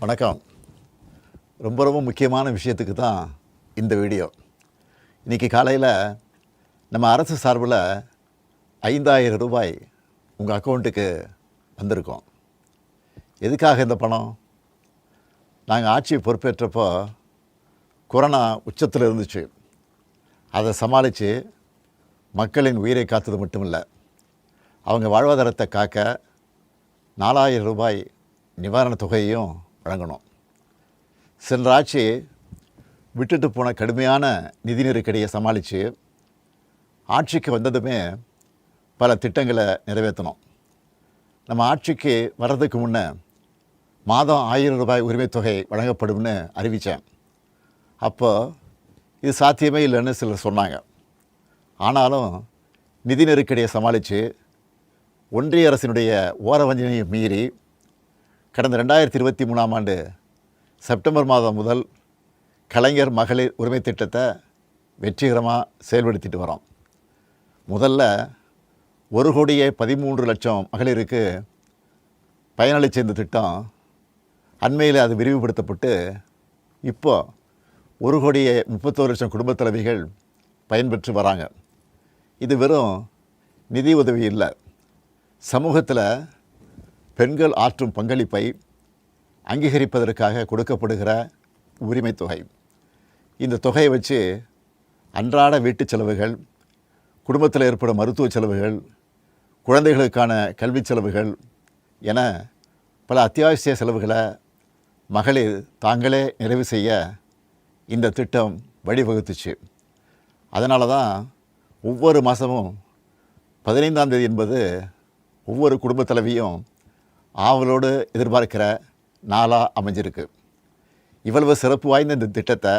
வணக்கம். ரொம்ப முக்கியமான விஷயத்துக்கு தான் இந்த வீடியோ. இன்றைக்கி காலையில் நம்ம அரசு சார்பில் 5,000 ரூபாய் உங்கள் அக்கௌண்ட்டுக்கு வந்திருக்கோம். எதுக்காக இந்த பணம்? நாங்கள் ஆட்சி பொறுப்பேற்றப்போ கொரோனா உச்சத்தில் இருந்துச்சு. அதை சமாளித்து மக்களின் உயிரை காத்தது மட்டும் இல்லை, அவங்க வாழ்வாதாரத்தை காக்க 4,000 ரூபாய் நிவாரணத் தொகையையும் வழங்கணும். சென்ற ஆட்சி விட்டுட்டு போன கடுமையான நிதி நெருக்கடியை சமாளித்து ஆட்சிக்கு வந்ததுமே பல திட்டங்களை நிறைவேற்றணும். நம்ம ஆட்சிக்கு வர்றதுக்கு முன்னே மாதம் 1,000 ரூபாய் உரிமைத் தொகை வழங்கப்படும்னு அறிவித்தேன். அப்போது இது சாத்தியமே இல்லைன்னு சிலர் சொன்னாங்க. ஆனாலும் நிதி நெருக்கடியை சமாளித்து ஒன்றிய அரசினுடைய ஓரவஞ்சனையை மீறி கடந்த 2023ஆம் ஆண்டு செப்டம்பர் மாதம் முதல் கலைஞர் மகளிர் உரிமை திட்டத்தை வெற்றிகரமாக செயல்படுத்திட்டு வரோம். முதல்ல 1,13,00,000 மகளிருக்கு பயனளித்த இந்த திட்டம் அண்மையில் அது விரிவுபடுத்தப்பட்டு இப்போ 1,31,00,000 குடும்பத் தலைவிகள் பயன்பெற்று வராங்க. இது வெறும் நிதி உதவி இல்லை, சமூகத்தில் பெண்கள் ஆற்றும் பங்களிப்பை அங்கீகரிப்பதற்காக கொடுக்கப்படுகிற உரிமைத் தொகை. இந்த தொகையை வச்சு அன்றாட வீட்டு செலவுகள், குடும்பத்தில் ஏற்படும் மருத்துவ செலவுகள், குழந்தைகளுக்கான கல்வி செலவுகள் என பல அத்தியாவசிய செலவுகளை மகளிர் தாங்களே நிறைவு செய்ய இந்த திட்டம் வழிவகுத்துச்சு. அதனால தான் ஒவ்வொரு மாதமும் 15ஆம் தேதி என்பது ஒவ்வொரு குடும்பத் தலைவியும் ஆவலோடு எதிர்பார்க்கிற நாளாக அமைஞ்சிருக்கு. இவ்வளவு சிறப்பு வாய்ந்த இந்த திட்டத்தை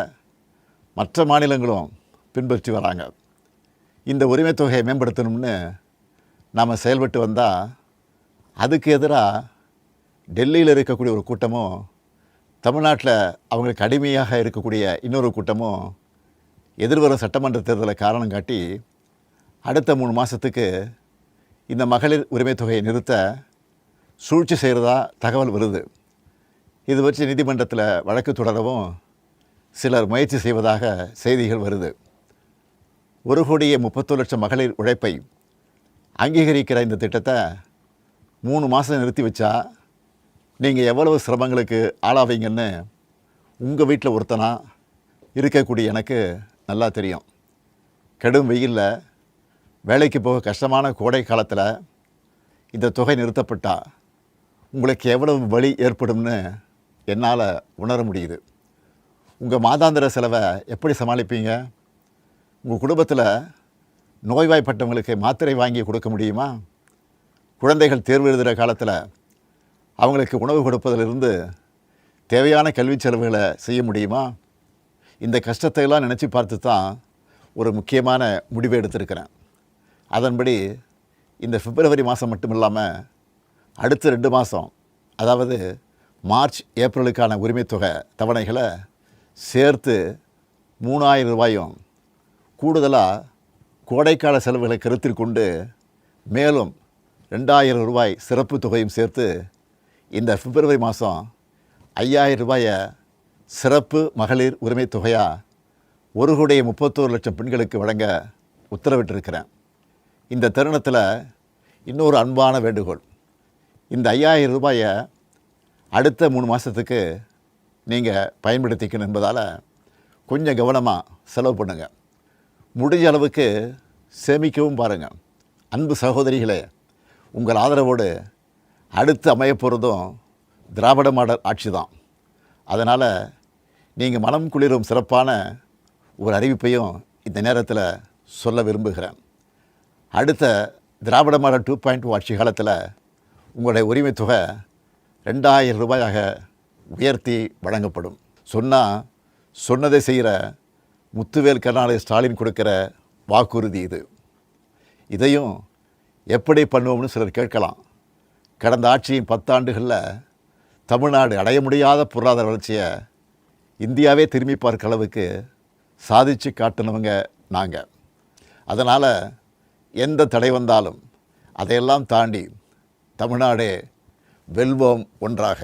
மற்ற மாநிலங்களும் பின்பற்றி வராங்க. இந்த உரிமைத் தொகையை மேம்படுத்தணும்னு நாம் செயல்பட்டு வந்தால் அதுக்கு எதிராக டெல்லியில் இருக்கக்கூடிய ஒரு கூட்டமும், தமிழ்நாட்டில் அவங்களுக்கு அடிமையாக இருக்கக்கூடிய இன்னொரு கூட்டமும் எதிர்வரும் சட்டமன்ற தேர்தலை காரணம் காட்டி அடுத்த 3 மாதத்துக்கு இந்த மகளிர் உரிமைத் தொகையை நிறுத்த சூழ்ச்சி செய்கிறதா தகவல் வருது. இது வச்சு நீதிமன்றத்தில் வழக்கு தொடரவும் சிலர் முயற்சி செய்வதாக செய்திகள் வருது. 1,31,00,000 மகளிர் உழைப்பை அங்கீகரிக்கிற இந்த திட்டத்தை 3 மாதம் நிறுத்தி வச்சா நீங்கள் எவ்வளவு சிரமங்களுக்கு ஆளாவீங்கன்னு உங்கள் வீட்டில் ஒருத்தனாக இருக்கக்கூடிய எனக்கு நல்லா தெரியும். கடும் வெயிலில் வேலைக்கு போக கஷ்டமான கோடை காலத்தில் இந்த தொகை நிறுத்தப்பட்டால் உங்களுக்கு எவ்வளவு வலி ஏற்படும்னு என்னால் உணர முடியுது. உங்கள் மாதாந்திர செலவை எப்படி சமாளிப்பீங்க? உங்கள் குடும்பத்தில் நோய்வாய்ப்பட்டவங்களுக்கு மாத்திரை வாங்கி கொடுக்க முடியுமா? குழந்தைகள் தேர்வு எழுதுகிற காலத்தில் அவங்களுக்கு உணவு கொடுப்பதிலிருந்து தேவையான கல்வி செலவுகளை செய்ய முடியுமா? இந்த கஷ்டத்தையெல்லாம் நினச்சி பார்த்து தான் ஒரு முக்கியமான முடிவை எடுத்திருக்கிறேன். அதன்படி இந்த பிப்ரவரி மாதம் மட்டும் இல்லாமல் அடுத்த 2 மாதம், அதாவது மார்ச் ஏப்ரலுக்கான உரிமைத் தொகை தவணைகளை சேர்த்து 3,000 ரூபாயும், கூடுதலாக கோடைக்கால செலவுகளை கருத்தில் கொண்டு மேலும் 2,000 ரூபாய் சிறப்பு தொகையும் சேர்த்து இந்த பிப்ரவரி மாதம் 5,000 ரூபாயை சிறப்பு மகளிர் உரிமைத் தொகையாக 1,31,00,000 பெண்களுக்கு வழங்க உத்தரவிட்டிருக்கிறேன். இந்த தருணத்தில் இன்னொரு அன்பான வேண்டுகோள். இந்த 5,000 ரூபாயை அடுத்த 3 மாதத்துக்கு நீங்கள் பயன்படுத்திக்கணும் என்பதால் கொஞ்சம் கவனமாக செலவு பண்ணுங்கள். முடிஞ்ச அளவுக்கு சேமிக்கவும் பாருங்கள். அன்பு சகோதரிகளே, உங்கள் ஆதரவோடு அடுத்து அமையப்போகிறதும் திராவிட மாடல் ஆட்சி தான். அதனால் நீங்கள் மனம் குளிரும் சிறப்பான ஒரு அறிவிப்பையும் இந்த நேரத்தில் சொல்ல விரும்புகிறேன். அடுத்த திராவிட மாடல் 2.0 ஆட்சி காலத்தில் உங்களுடைய உரிமைத் தொகை 2,000 ரூபாயாக உயர்த்தி வழங்கப்படும். சொன்னதை செய்கிற முத்துவேல் கருணாநிதி ஸ்டாலின் கொடுக்கிற வாக்குறுதி இது. இதையும் எப்படி பண்ணுவோம்னு சிலர் கேட்கலாம். கடந்த ஆட்சியின் 10 ஆண்டுகளில் தமிழ்நாடு அடைய முடியாத பொருளாதார வளர்ச்சியை இந்தியாவே திரும்பி பார்க்க அளவுக்கு சாதித்து காட்டினவங்க நாங்கள். அதனால் எந்த தடை வந்தாலும் அதையெல்லாம் தாண்டி தமிழ்நாடே வெல்வோம் ஒன்றாக.